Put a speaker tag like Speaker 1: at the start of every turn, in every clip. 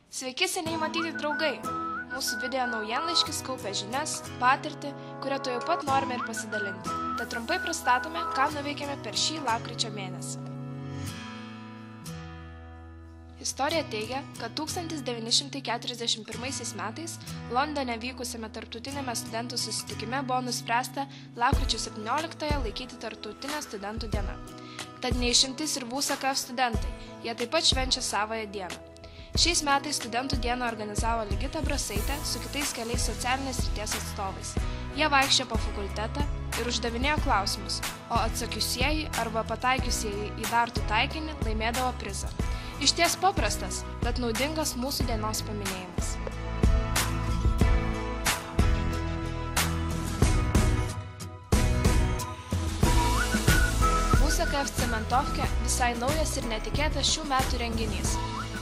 Speaker 1: Sveiki seniai matyti draugai! Mūsų video naujienlaiškis kaupia žinias, patirtį, kurią tuojau pat norime ir pasidalinti. Tad trumpai pristatome, ką nuveikėme per šį lapkričio mėnesį. Istorija teigia, kad 1941 metais Londone vykusiame tarptautinėme studentų susitikime buvo nuspręsta lapkričio 17-ąją laikyti tarptautinę studentų dieną. Tad neišimtis ir VUSA-KF studentai, jie taip pat švenčia savąją dieną. Šiais metais studentų dieną organizavo Ligita Brasaitė su kitais keliais socialinės srities atstovais. Jie vaikščiojo po fakultetą ir uždavinėjo klausimus, o atsakiusieji arba pataikiusieji į dartų taikinį laimėdavo prizą. Išties paprastas, bet naudingas mūsų dienos paminėjimas. VUSA-KF Cementovkė visai naujas ir netikėtas šių metų renginys.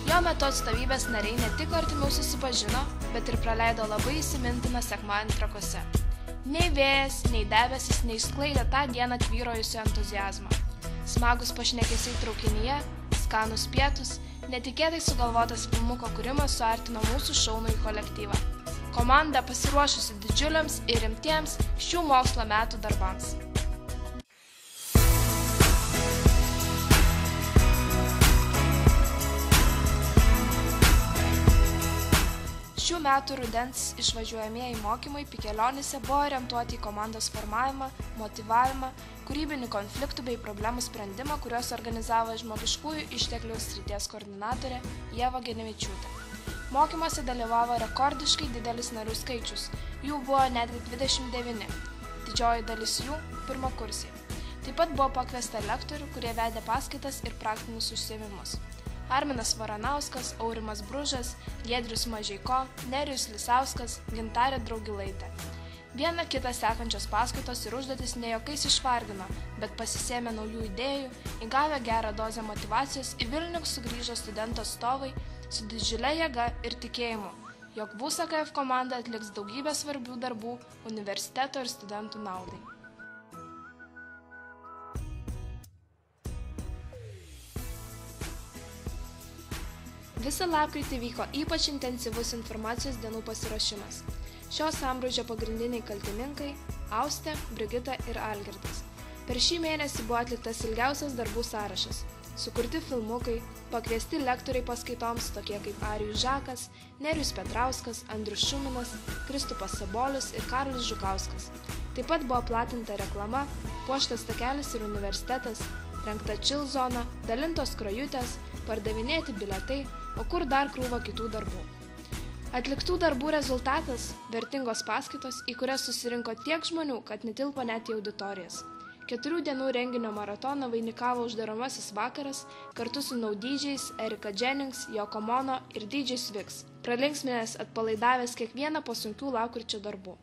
Speaker 1: Jo metu atstovybės nariai ne tik artimiau susipažino, bet ir praleido labai įsimintiną sekmadienį Trakuose. Nei vėjas, nei debesis neišsklaidė tą dieną tvyrojusio entuziazmo. Smagus pašnekesiai traukinyje, skanūs pietūs, netikėtai sugalvotas filmuko kūrimas suartino mūsų šaunųjį kolektyvą. Komanda pasiruošusi didžiuliams ir rimtiems šių mokslo metų darbams. Šių metų rudens išvažiuojamieji mokymai Pikelionyse buvo orientuoti į komandos formavimą, motyvavimą, kūrybinių konfliktų bei problemų sprendimą, kuriuos organizavo žmogiškųjų išteklių srities koordinatorė Ieva Genevičiūtė. Mokymuose dalyvavo rekordiškai didelis narių skaičius, jų buvo netgi 29, didžioji dalis jų pirmakursiai. Taip pat buvo pakviesta lektorių, kurie vedė paskaitas ir praktinius užsiėmimus. Arminas Varanauskas, Aurimas Bružas, Giedrius Mažeiko, Nerijus Lisauskas, Gintarė Draugilaitė. Viena kita sekančios paskaitos ir užduotis ne jokiais išvargino, bet pasisėmė naujų idėjų, įgavę gerą dozę motyvacijos, į Vilnių sugrįžo studentų atstovai su didžiulė jėga ir tikėjimu, jog VUSA-KF komanda atliks daugybę svarbių darbų universiteto ir studentų naudai. Visą lapkritį vyko ypač intensyvus informacijos dienų pasiruošimas. Šio sambrūzdžio pagrindiniai kaltininkai – Austė, Brigita ir Algirdas. Per šį mėnesį buvo atliktas ilgiausias darbų sąrašas. Sukurti filmukai, pakviesti lektoriai paskaitoms tokie kaip Arijus Žakas, Nerijus Petrauskas, Andrius Šuminas, Kristupas Sabolius ir Karolis Žukauskas. Taip pat buvo platinta reklama, puoštas takelis ir universitetas, rengta chill zona, dalintos skrajutės, pardavinėti bilietai, o kur dar krūva kitų darbų. Atliktų darbų rezultatas – vertingos paskaitos, į kurias susirinko tiek žmonių, kad netilpo net į auditorijas. 4 dienų renginio maratoną vainikavo uždaromasis vakaras kartu su Naudydžiais, Erika Jennings, Yoko Ono ir DJ Sviks, pralinksminęs atpalaidavęs kiekvieną po sunkių lapkričio darbų.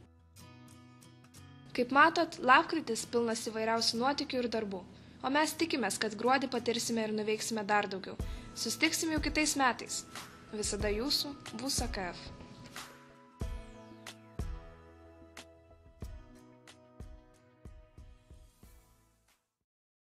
Speaker 1: Kaip matot, lapkritis pilnas įvairiausių nuotykių ir darbų. O mes tikimės, kad gruodį patirsime ir nuveiksime dar daugiau. Susitiksime jau kitais metais. Visada jūsų VUSA-KF.